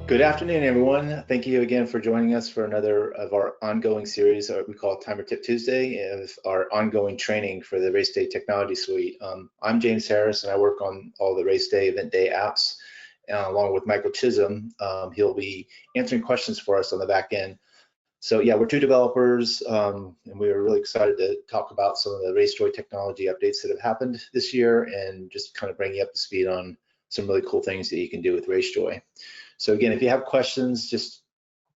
Good afternoon, everyone. Thank you again for joining us for another of our ongoing series we call Timer Tip Tuesday, of our ongoing training for the RaceJoy Technology Suite. I'm James Harris, and I work on all the Race Day, Event Day apps, along with Michael Chisholm. He'll be answering questions for us on the back end. So yeah, we're two developers, and we are really excited to talk about some of the RaceJoy Technology updates that have happened this year, and just kind of bring you up to speed on some really cool things that you can do with RaceJoy. So again, if you have questions, just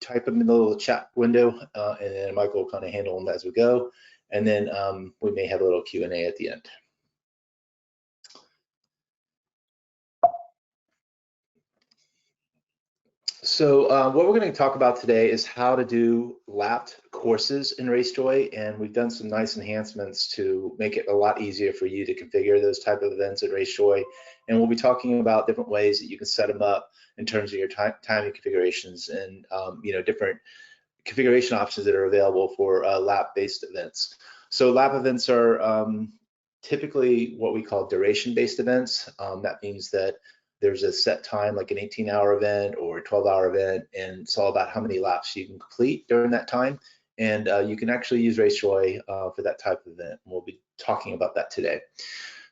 type them in the little chat window, and then Michael will kind of handle them as we go. And then we may have a little Q&A at the end. So what we're going to talk about today is how to do lapped courses in RaceJoy, and we've done some nice enhancements to make it a lot easier for you to configure those type of events in RaceJoy. And we'll be talking about different ways that you can set them up in terms of your timing configurations and different configuration options that are available for lap-based events. So lap events are typically what we call duration-based events. That means that there's a set time, like an 18-hour event or a 12-hour event, and it's all about how many laps you can complete during that time. And you can actually use RaceJoy for that type of event. We'll be talking about that today.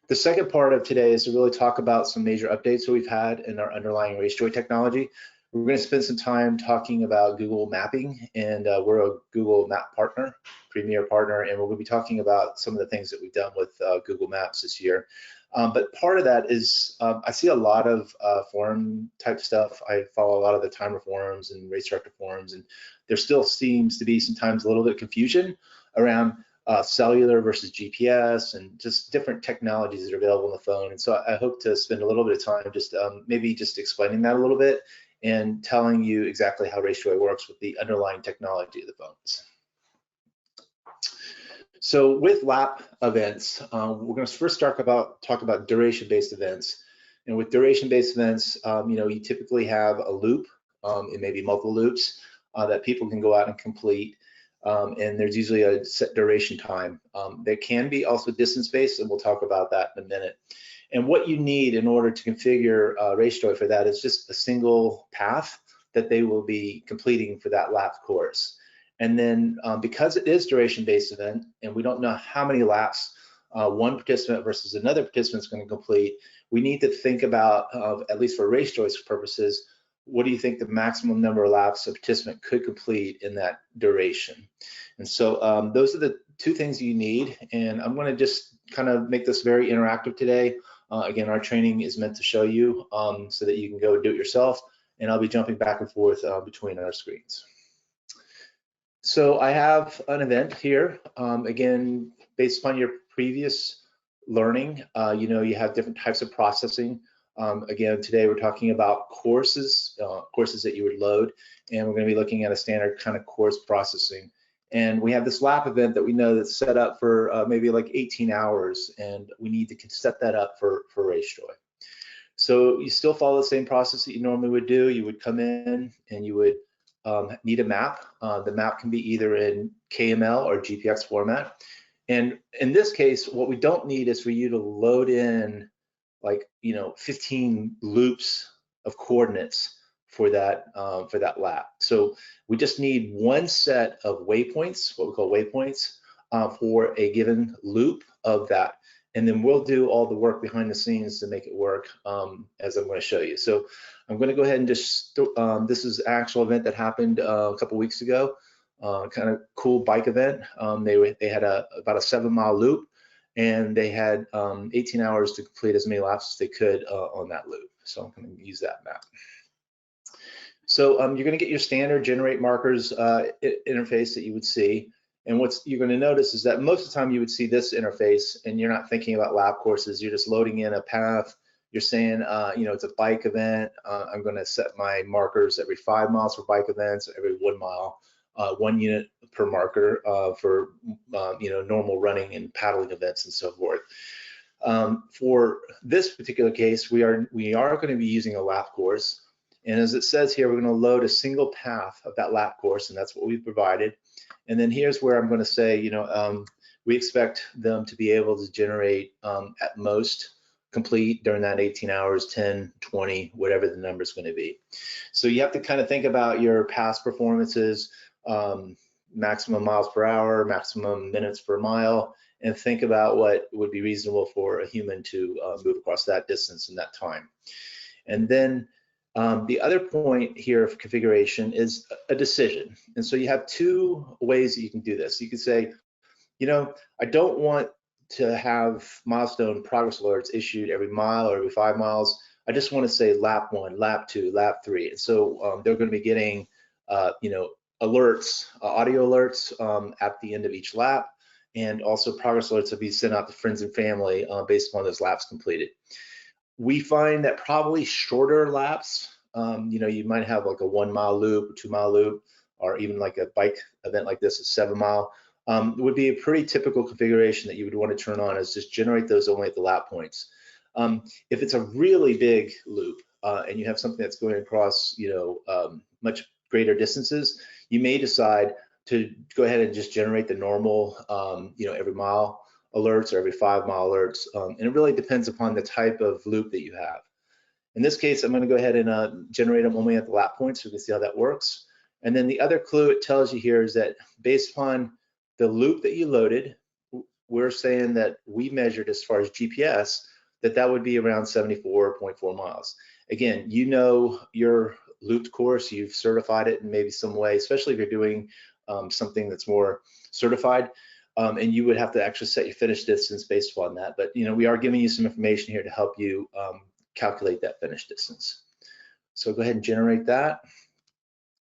The second part of today is to really talk about some major updates that we've had in our underlying RaceJoy technology. We're going to spend some time talking about Google Mapping, and we're a Google Map partner, premier partner, and we're going to be talking about some of the things that we've done with Google Maps this year. But part of that is I see a lot of forum type stuff. I follow a lot of the timer forums and race director forums, and there still seems to be sometimes a little bit of confusion around cellular versus GPS and just different technologies that are available on the phone. And so I hope to spend a little bit of time just maybe just explaining that a little bit and telling you exactly how RaceJoy works with the underlying technology of the phones. So with lap events, we're going to first talk about duration-based events. And with duration-based events, you typically have a loop, and maybe multiple loops that people can go out and complete. And there's usually a set duration time. There can be also distance-based, and we'll talk about that in a minute. And what you need in order to configure RaceJoy for that is just a single path that they will be completing for that lap course. And then because it is duration-based event, and we don't know how many laps one participant versus another participant is going to complete, we need to think about, at least for RaceJoy's purposes, what do you think the maximum number of laps a participant could complete in that duration? And so those are the two things you need. And I'm going to just kind of make this very interactive today. Again, our training is meant to show you so that you can go do it yourself. And I'll be jumping back and forth between our screens. So I have an event here. Again, based upon your previous learning, you have different types of processing. Again, today we're talking about courses that you would load, and we're going to be looking at a standard kind of course processing. And we have this lap event that we know that's set up for maybe like 18 hours, and we need to set that up for RaceJoy. So you still follow the same process that you normally would do. You would come in and you would need a map. The map can be either in KML or GPX format. And in this case, what we don't need is for you to load in 15 loops of coordinates for that lap. So we just need one set of waypoints, what we call waypoints, for a given loop of that. And then we'll do all the work behind the scenes to make it work, as I'm going to show you. So I'm going to go ahead and just, this is an actual event that happened a couple weeks ago, kind of cool bike event. They had about a 7-mile loop, and they had 18 hours to complete as many laps as they could on that loop. So I'm going to use that map. So you're going to get your standard generate markers interface that you would see. And what you're going to notice is that most of the time you would see this interface, and you're not thinking about lap courses. You're just loading in a path. You're saying, it's a bike event. I'm going to set my markers every 5 miles for bike events, every 1 mile, 1 unit per marker for normal running and paddling events and so forth. For this particular case, we are going to be using a lap course, and as it says here, we're going to load a single path of that lap course, and that's what we've provided. And then here's where I'm going to say, we expect them to be able to generate at most complete during that 18 hours, 10, 20, whatever the number is going to be. So you have to kind of think about your past performances, maximum miles per hour, maximum minutes per mile, and think about what would be reasonable for a human to move across that distance in that time. And then the other point here of configuration is a decision. And so you have two ways that you can do this. You can say, you know, I don't want to have milestone progress alerts issued every mile or every 5 miles. I just want to say lap 1, lap 2, lap 3. And so they're going to be getting, you know, alerts, audio alerts at the end of each lap, and also progress alerts will be sent out to friends and family based upon those laps completed. We find that probably shorter laps, you know, you might have like a 1 mile loop, or 2 mile loop, or even like a bike event like this, a 7 mile, would be a pretty typical configuration that you would want to turn on, is just generate those only at the lap points. If it's a really big loop and you have something that's going across, you know, much greater distances, you may decide to go ahead and just generate the normal, you know, every mile alerts or every 5 mile alerts. And it really depends upon the type of loop that you have. In this case, I'm going to go ahead and generate them only at the lap points so we can see how that works. And then the other clue it tells you here is that based upon the loop that you loaded, we're saying that we measured as far as GPS, that would be around 74.4 miles. Again, you know your looped course, you've certified it in maybe some way, especially if you're doing something that's more certified, and you would have to actually set your finish distance based upon that. But you know, we are giving you some information here to help you calculate that finish distance. So go ahead and generate that.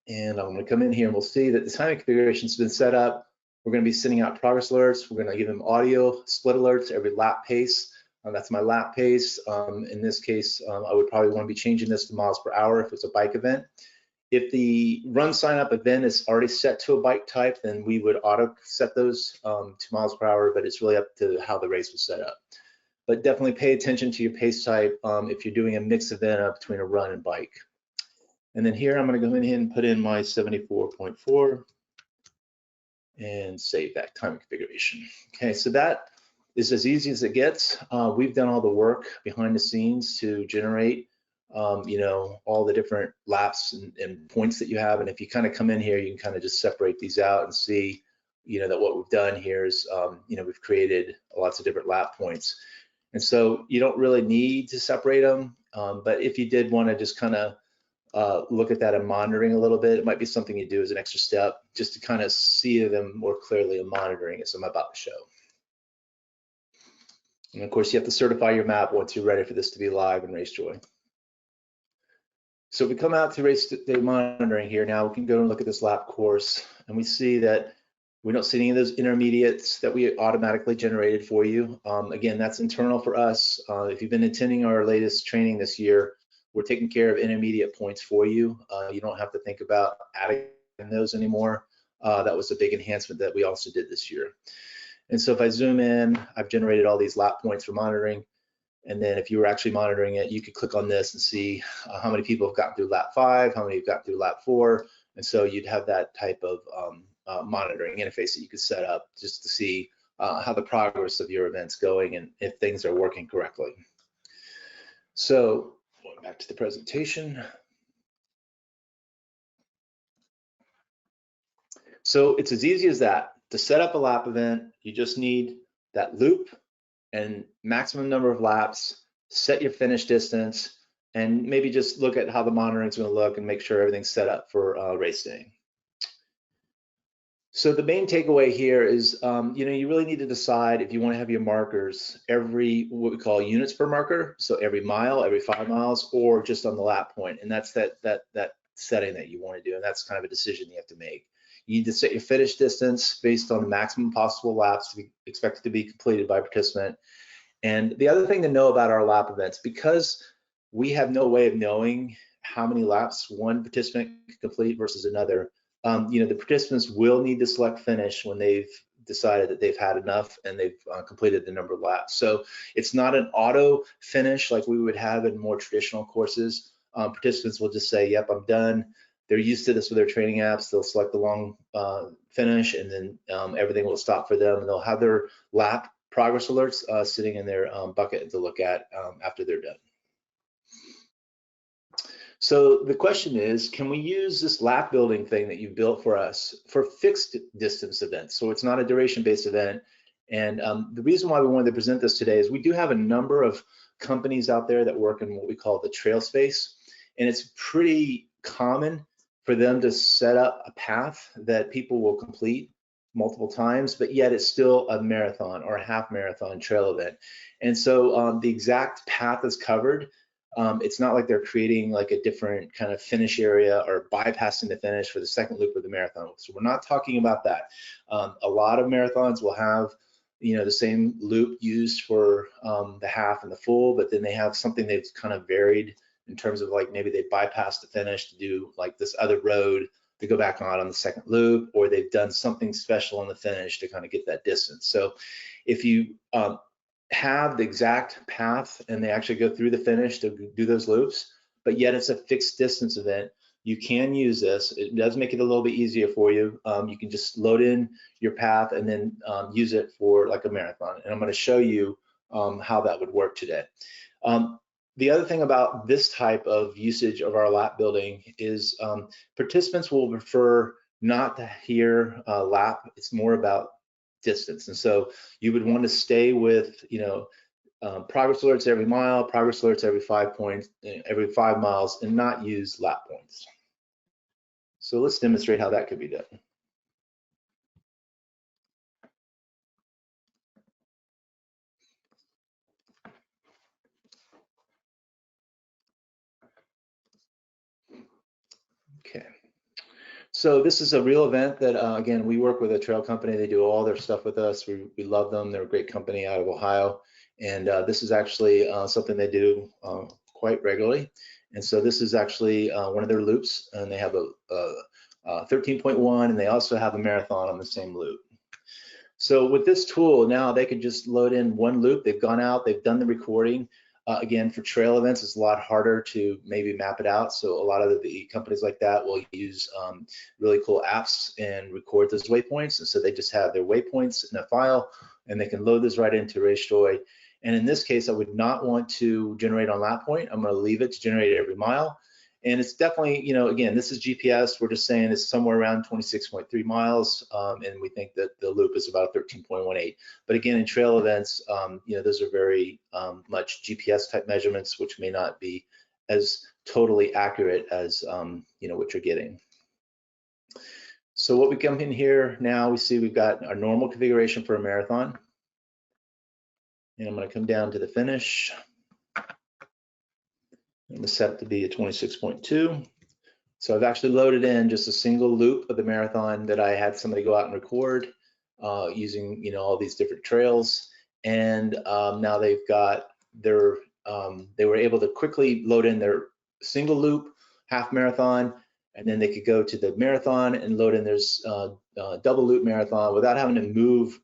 And I'm going to come in here and we'll see that the timing configuration has been set up. We're going to be sending out progress alerts. We're going to give them audio split alerts every lap pace. That's my lap pace. In this case, I would probably want to be changing this to miles per hour if it's a bike event. If the RunSignup event is already set to a bike type, then we would auto set those to miles per hour, but it's really up to how the race was set up. But definitely pay attention to your pace type if you're doing a mixed event between a run and bike. And then here I'm going to go in here and put in my 74.4 and save that time configuration. Okay, so that is as easy as it gets. We've done all the work behind the scenes to generate, you know, all the different laps and points that you have. And if you kind of come in here, you can kind of just separate these out and see, you know, that what we've done here is, you know, we've created lots of different lap points. And so you don't really need to separate them, but if you did want to just kind of look at that and monitoring a little bit, it might be something you do as an extra step just to kind of see them more clearly and monitoring as I'm about to show. And of course, you have to certify your map once you're ready for this to be live in RaceJoy. So we come out to race day monitoring here. Now we can go and look at this lap course, and we see that we don't see any of those intermediates that we automatically generated for you. Again, that's internal for us. If you've been attending our latest training this year, we're taking care of intermediate points for you. You don't have to think about adding those anymore. That was a big enhancement that we also did this year. And so if I zoom in, I've generated all these lap points for monitoring. And then if you were actually monitoring it, you could click on this and see how many people have gotten through lap 5, how many have gotten through lap 4. And so you'd have that type of monitoring interface that you could set up just to see how the progress of your event's going and if things are working correctly. So going back to the presentation. So it's as easy as that. To set up a lap event, you just need that loop and maximum number of laps, set your finish distance, and maybe just look at how the monitoring is going to look and make sure everything's set up for race day. So the main takeaway here is, you know, you really need to decide if you want to have your markers every, what we call units per marker, so every mile, every 5 miles, or just on the lap point. And that's that setting that you want to do, and that's kind of a decision you have to make. You need to set your finish distance based on the maximum possible laps to be expected to be completed by a participant. And the other thing to know about our lap events, because we have no way of knowing how many laps one participant can complete versus another, you know, the participants will need to select finish when they've decided that they've had enough and they've completed the number of laps. So it's not an auto finish like we would have in more traditional courses. Participants will just say, yep, I'm done. They're used to this with their training apps. They'll select the long finish, and then everything will stop for them, and they'll have their lap progress alerts sitting in their bucket to look at after they're done. So the question is, can we use this lap building thing that you built for us for fixed distance events? So it's not a duration-based event. And the reason why we wanted to present this today is we do have a number of companies out there that work in what we call the trail space. And it's pretty common for them to set up a path that people will complete multiple times, but yet it's still a marathon or a half marathon trail event. And so the exact path is covered. It's not like they're creating like a different kind of finish area or bypassing the finish for the second loop of the marathon. So we're not talking about that. A lot of marathons will have, you know, the same loop used for the half and the full, but then they have something that's kind of varied in terms of like maybe they bypass the finish to do like this other road to go back on the second loop, or they've done something special on the finish to kind of get that distance. So if you have the exact path and they actually go through the finish to do those loops, but yet it's a fixed distance event, you can use this. It does make it a little bit easier for you. You can just load in your path and then use it for like a marathon. And I'm going to show you how that would work today. The other thing about this type of usage of our lap building is participants will prefer not to hear lap. It's more about distance. And so you would want to stay with, you know, progress alerts every mile, progress alerts every 5 points, every 5 miles, and not use lap points. So let's demonstrate how that could be done. Okay. So this is a real event that, again, we work with a trail company. They do all their stuff with us. We love them. They're a great company out of Ohio. And this is actually something they do quite regularly. And so this is actually one of their loops, and they have a 13.1, and they also have a marathon on the same loop. So with this tool, now they can just load in one loop. They've gone out, they've done the recording. Again, for trail events, it's a lot harder to maybe map it out. So a lot of the companies like that will use really cool apps and record those waypoints. And so they just have their waypoints in a file, and they can load this right into RaceJoy. And in this case, I would not want to generate on lap point. I'm going to leave it to generate every mile. And it's definitely, you know, again, this is GPS. We're just saying it's somewhere around 26.3 miles, and we think that the loop is about 13.18. But again, in trail events, you know, those are very much GPS type measurements, which may not be as totally accurate as, you know, what you're getting. So what we come in here now, we see we've got our normal configuration for a marathon. And I'm going to come down to the finish. I'm going to set it to be a 26.2. So I've actually loaded in just a single loop of the marathon that I had somebody go out and record using, you know, all these different trails. And now they've got their, they were able to quickly load in their single loop half marathon, and then they could go to the marathon and load in their double loop marathon without having to move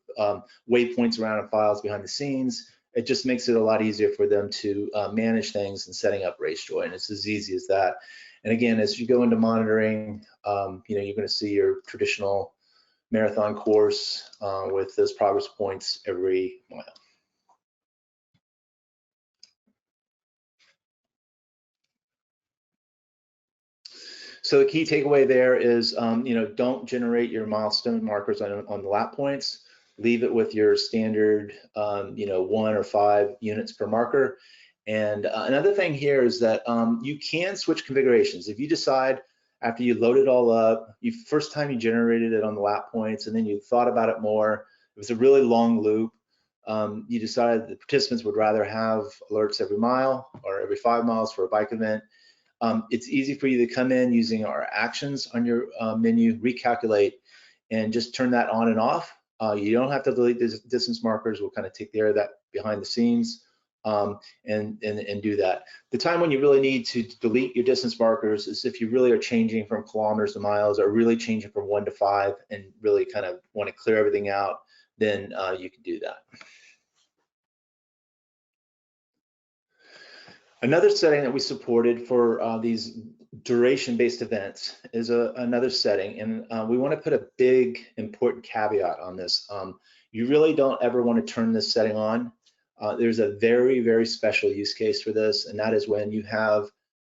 waypoints around in files behind the scenes. It just makes it a lot easier for them to manage things and setting up RaceJoy, and it's as easy as that. And again, as you go into monitoring, you know, you're going to see your traditional marathon course with those progress points every mile. So the key takeaway there is, you know, don't generate your milestone markers on the lap points. Leave it with your standard, you know, 1 or 5 units per marker. And another thing here is that you can switch configurations. If you decide after you load it all up, first time you generated it on the lap points, and then you thought about it more, it was a really long loop, you decided the participants would rather have alerts every mile or every 5 miles for a bike event. It's easy for you to come in using our actions on your menu, recalculate, and just turn that on and off. You don't have to delete the distance markers. We'll kind of take care of that behind the scenes and do that. The time when you really need to delete your distance markers is if you really are changing from kilometers to miles, or really changing from 1 to 5 and really kind of want to clear everything out, then you can do that. Another setting that we supported for these duration-based events is another setting, and we want to put a big important caveat on this. You really don't ever want to turn this setting on. There's a very, very special use case for this, and that is when you have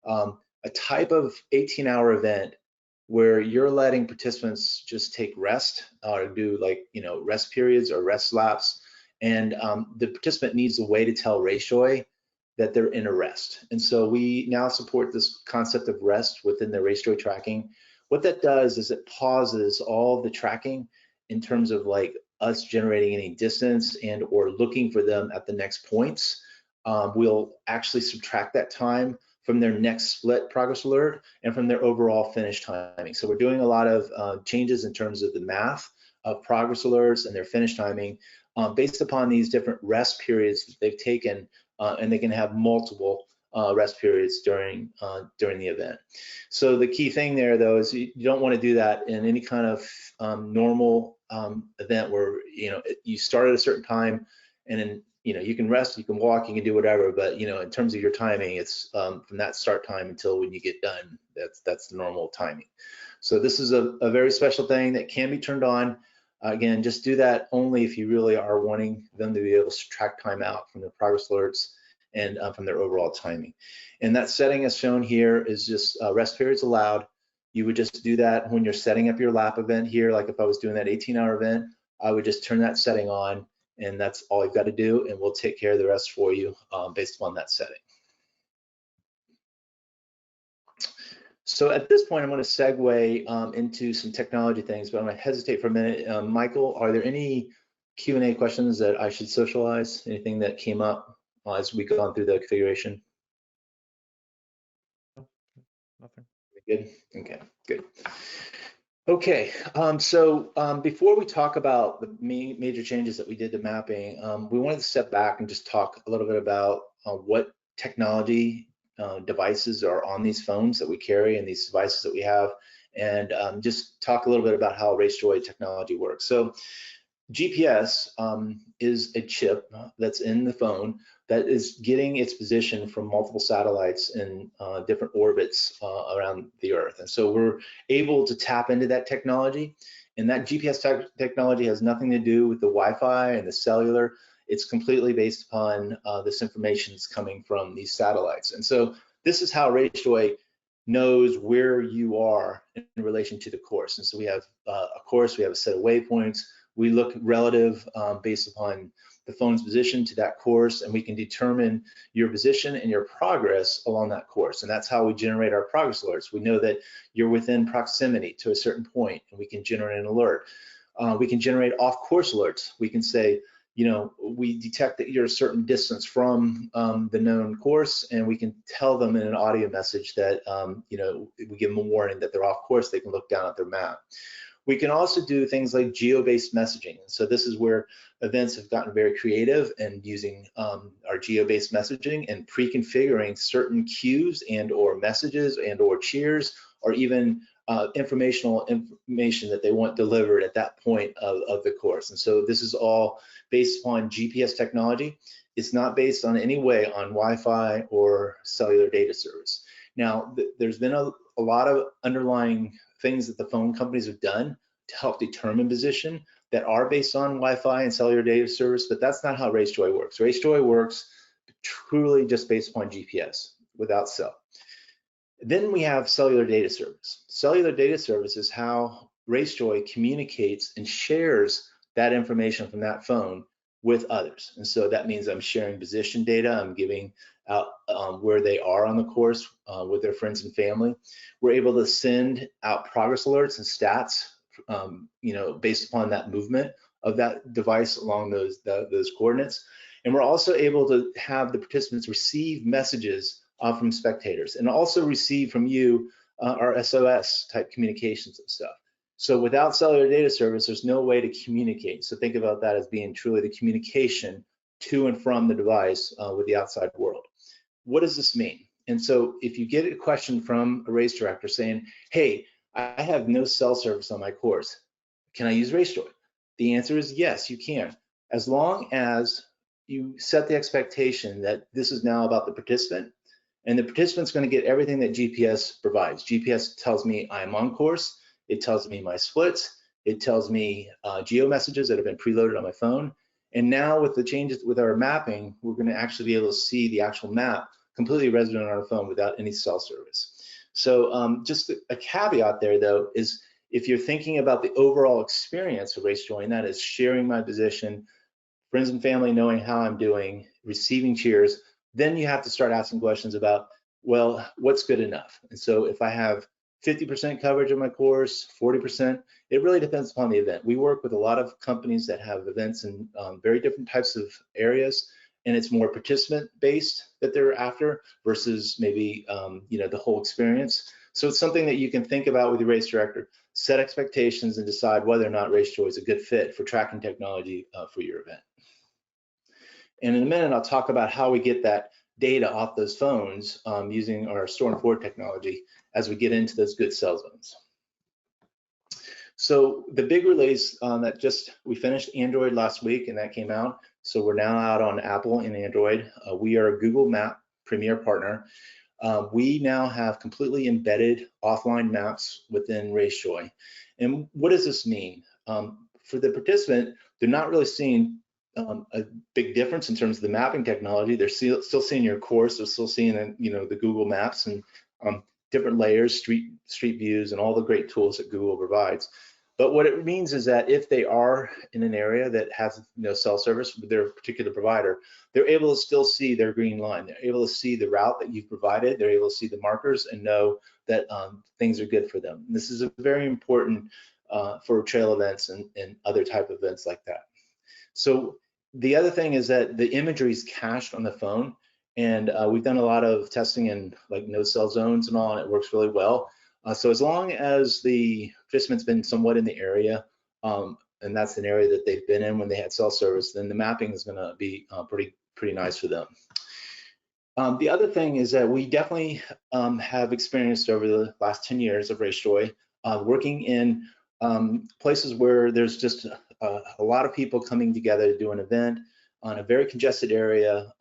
a type of 18-hour event where you're letting participants just take rest or do like, rest periods or rest laps, and the participant needs a way to tell RaceJoy that they're in a rest. And so we now support this concept of rest within the RaceJoy tracking. What that does is it pauses all the tracking in terms of like us generating any distance and or looking for them at the next points. We'll actually subtract that time from their next split progress alert and from their overall finish timing. So we're doing a lot of changes in terms of the math of progress alerts and their finish timing based upon these different rest periods that they've taken, and they can have multiple rest periods during the event. So the key thing there, though, is you don't want to do that in any kind of normal event where you start at a certain time, and then you can rest, you can walk, you can do whatever, but in terms of your timing, it's from that start time until when you get done. That's the normal timing. So this is a very special thing that can be turned on. Again, just do that only if you really are wanting them to be able to track time out from their progress alerts and from their overall timing. And that setting as shown here is just rest periods allowed. You would just do that when you're setting up your lap event here. Like if I was doing that 18-hour event, I would just turn that setting on, and that's all you've got to do, and we'll take care of the rest for you based upon that setting. So at this point, I'm going to segue into some technology things, but I'm going to hesitate for a minute. Michael, are there any Q&A questions that I should socialize? Anything that came up as we go on through the configuration? Nothing. Good. Okay, good. Okay, so before we talk about the major changes that we did to mapping, we wanted to step back and just talk a little bit about what technology devices are on these phones that we carry and these devices that we have, and just talk a little bit about how RaceJoy technology works. So GPS is a chip that's in the phone that is getting its position from multiple satellites in different orbits around the Earth. And so we're able to tap into that technology, and that GPS technology has nothing to do with the Wi-Fi and the cellular. It's completely based upon this information that's coming from these satellites. And so this is how RaceJoy knows where you are in relation to the course. And so we have a course, we have a set of waypoints. We look relative based upon the phone's position to that course, and we can determine your position and your progress along that course. And that's how we generate our progress alerts. We know that you're within proximity to a certain point, and we can generate an alert. We can generate off-course alerts. We can say, we detect that you're a certain distance from the known course, and we can tell them in an audio message that, we give them a warning that they're off course. They can look down at their map. We can also do things like geo-based messaging. So this is where events have gotten very creative and using our geo-based messaging and pre-configuring certain cues and or messages and or cheers, or even information that they want delivered at that point of the course. And so this is all based upon GPS technology. It's not based on any way on Wi-Fi or cellular data service. Now, there's been a lot of underlying things that the phone companies have done to help determine position that are based on Wi-Fi and cellular data service, but that's not how RaceJoy works. RaceJoy works truly just based upon GPS without cell. Then we have cellular data service. Cellular data service is how RaceJoy communicates and shares that information from that phone with others. And so that means I'm sharing position data, I'm giving out where they are on the course with their friends and family. We're able to send out progress alerts and stats, based upon that movement of that device along those coordinates. And we're also able to have the participants receive messages from spectators, and also receive from you our SOS type communications and stuff. So without cellular data service, there's no way to communicate. So think about that as being truly the communication to and from the device with the outside world. What does this mean? And so if you get a question from a race director saying, hey, I have no cell service on my course, can I use RaceJoy? The answer is yes, you can, as long as you set the expectation that this is now about the participant, and the participant's going to get everything that GPS provides. GPS tells me I'm on course, it tells me my splits, It tells me geo messages that have been preloaded on my phone. And now with the changes with our mapping, we're going to actually be able to see the actual map completely resident on our phone without any cell service. So just a caveat there, though, is if you're thinking about the overall experience of RaceJoy, and that is sharing my position, friends and family knowing how I'm doing, receiving cheers, then you have to start asking questions about, well, what's good enough? And so if I have 50% coverage of my course, 40%, it really depends upon the event. We work with a lot of companies that have events in very different types of areas, and it's more participant-based that they're after versus maybe the whole experience. So it's something that you can think about with your race director, set expectations, and decide whether or not RaceJoy is a good fit for tracking technology for your event. And in a minute, I'll talk about how we get that data off those phones using our store and forward technology as we get into those good cell zones. So the big release that we finished Android last week, and that came out. So we're now out on Apple and Android. We are a Google Map Premier partner. We now have completely embedded offline maps within RaceJoy. And what does this mean? For the participant, they're not really seeing a big difference in terms of the mapping technology. They're still seeing your course. They're still seeing the Google Maps and different layers, street views, and all the great tools that Google provides. But what it means is that if they are in an area that has no cell service with their particular provider, they're able to still see their green line. They're able to see the route that you've provided. They're able to see the markers and know that things are good for them. And this is very important for trail events and other type of events like that. So the other thing is that the imagery is cached on the phone, and we've done a lot of testing in like no cell zones and all, and it works really well. So as long as the participant's been somewhat in the area, and that's an area that they've been in when they had cell service, then the mapping is going to be pretty nice for them. The other thing is that we definitely have experienced over the last 10 years of RaceJoy working in places where there's just a lot of people coming together to do an event on a very congested area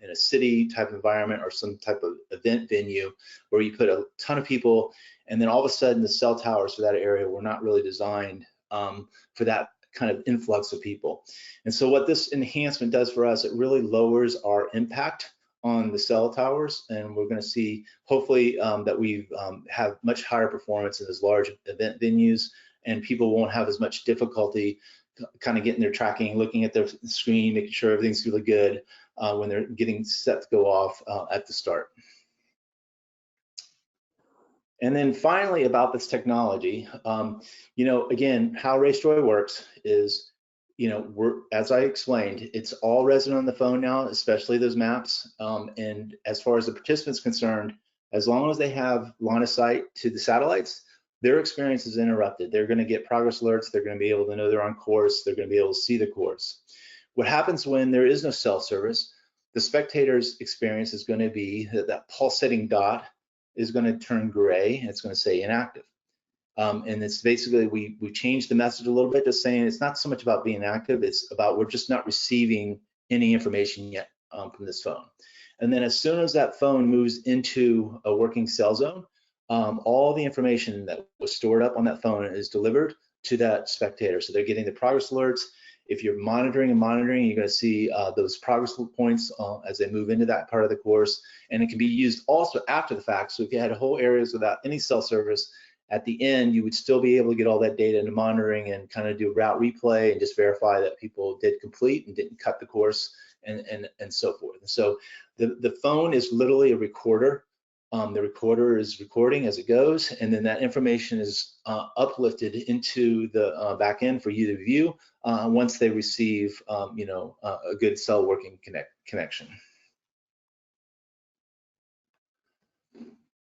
in a city type environment or some type of event venue where you put a ton of people, and then all of a sudden the cell towers for that area were not really designed for that kind of influx of people. And so what this enhancement does for us, it really lowers our impact on the cell towers, and we're going to see hopefully that we have much higher performance in those large event venues, and people won't have as much difficulty kind of getting their tracking, looking at their screen, making sure everything's really good when they're getting set to go off at the start. And then finally about this technology, again, how RaceJoy works is, as I explained, it's all resident on the phone now, especially those maps. And as far as the participant's concerned, as long as they have line of sight to the satellites, their experience is interrupted. They're going to get progress alerts. They're going to be able to know they're on course. They're going to be able to see the course. What happens when there is no cell service, the spectator's experience is going to be that pulsating dot is going to turn gray, and it's going to say inactive. And it's basically, we changed the message a little bit to saying it's not so much about being active, it's about we're just not receiving any information yet from this phone. And then as soon as that phone moves into a working cell zone, all the information that was stored up on that phone is delivered to that spectator. So they're getting the progress alerts. If you're monitoring, you're going to see those progress points as they move into that part of the course. And it can be used also after the fact. So if you had whole areas without any cell service, at the end, you would still be able to get all that data into monitoring and kind of do route replay and just verify that people did complete and didn't cut the course and so forth. And so the phone is literally a recorder. The recorder is recording as it goes, and then that information is uplifted into the back end for you to view once they receive, a good cell working connection.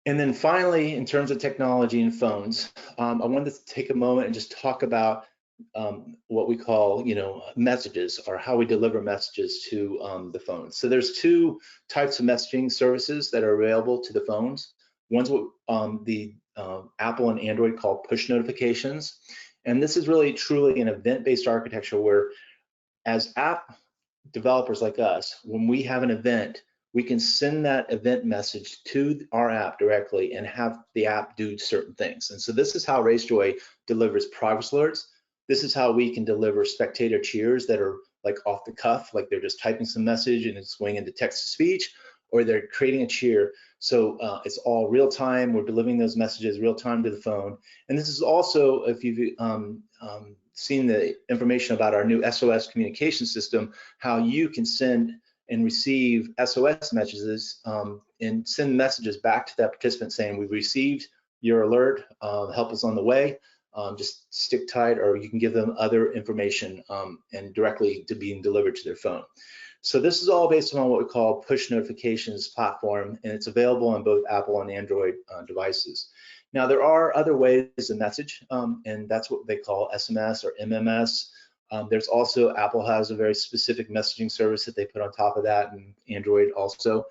And then finally, in terms of technology and phones, I wanted to take a moment and just talk about what we call, messages, or how we deliver messages to the phones. So there's two types of messaging services that are available to the phones. One's what the Apple and Android call push notifications. And this is really truly an event-based architecture where, as app developers like us, when we have an event, we can send that event message to our app directly and have the app do certain things. And so this is how RaceJoy delivers progress alerts. This is how we can deliver spectator cheers that are like off the cuff, like they're just typing some message and it's going into text to speech, or they're creating a cheer. So it's all real time. We're delivering those messages real time to the phone. And this is also, if you've seen the information about our new SOS communication system, how you can send and receive SOS messages and send messages back to that participant saying, we've received your alert, help us on the way, just stick tight, or you can give them other information and directly to being delivered to their phone. So this is all based on what we call push notifications platform, and it's available on both Apple and Android devices. Now there are other ways to message, and that's what they call SMS or MMS. There's also, Apple has a very specific messaging service that they put on top of that, and Android also.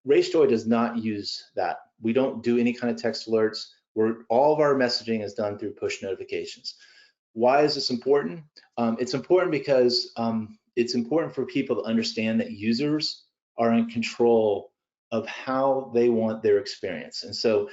RaceJoy does not use that. We don't do any kind of text alerts. All of our messaging is done through push notifications. Why is this important? It's important because it's important for people to understand that users are in control of how they want their experience. And so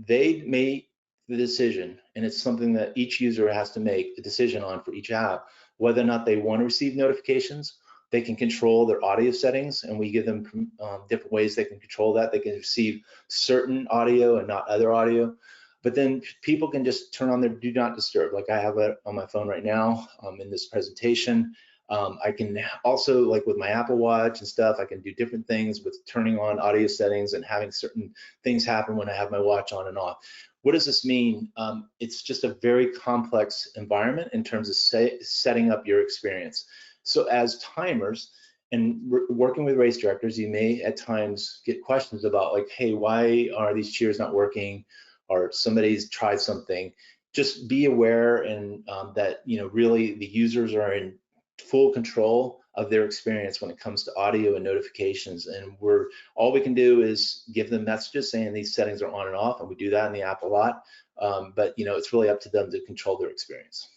they make the decision, and it's something that each user has to make a decision on for each app, whether or not they want to receive notifications. They can control their audio settings, and we give them different ways they can control that. They can receive certain audio and not other audio. But then people can just turn on their do not disturb, like I have it on my phone right now in this presentation. I can also, like with my Apple Watch and stuff, I can do different things with turning on audio settings and having certain things happen when I have my watch on and off. What does this mean? It's just a very complex environment in terms of setting up your experience. So as timers and working with race directors, you may at times get questions about like, hey, why are these cheers not working? Or somebody's tried something. Just be aware and that really the users are in full control of their experience when it comes to audio and notifications, and all we can do is give them messages saying these settings are on and off, and we do that in the app a lot, but it's really up to them to control their experience.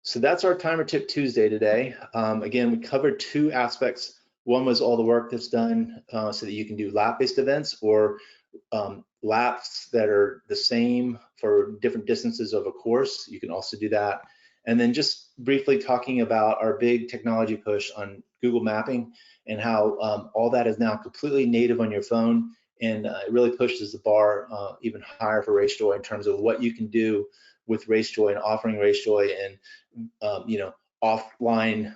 So that's our Timer Tip Tuesday today. Again, we covered two aspects. One was all the work that's done so that you can do lap-based events or laps that are the same for different distances of a course. You can also do that. And then just briefly talking about our big technology push on Google Mapping and how all that is now completely native on your phone, and it really pushes the bar even higher for RaceJoy in terms of what you can do with RaceJoy and offering RaceJoy and offline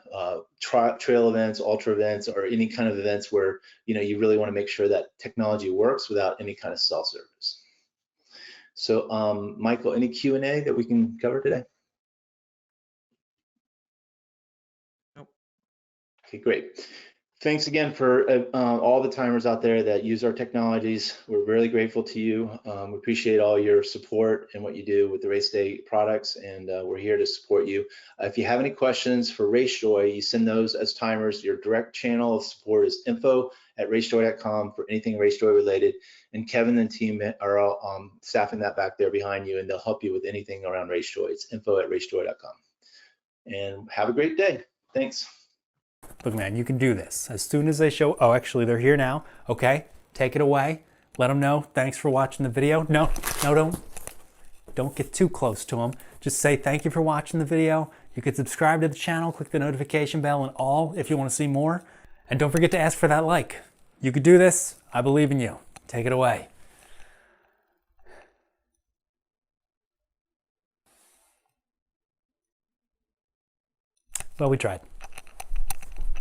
trail events, ultra events, or any kind of events where you really want to make sure that technology works without any kind of self-service. So Michael, any Q&A that we can cover today? Nope. Okay, great. Thanks again for all the timers out there that use our technologies. We're really grateful to you. We appreciate all your support and what you do with the Race Day products, and we're here to support you. If you have any questions for RaceJoy, you send those as timers. Your direct channel of support is info@racejoy.com for anything RaceJoy related, and Kevin and team are all staffing that back there behind you, and they'll help you with anything around RaceJoy. It's info@racejoy.com. And have a great day. Thanks. Look, man, you can do this. As soon as they show, oh, actually, they're here now. Okay, take it away. Let them know. Thanks for watching the video. No, don't get too close to them. Just say thank you for watching the video. You can subscribe to the channel, click the notification bell and all if you want to see more. And don't forget to ask for that like. You can do this. I believe in you. Take it away. Well, we tried.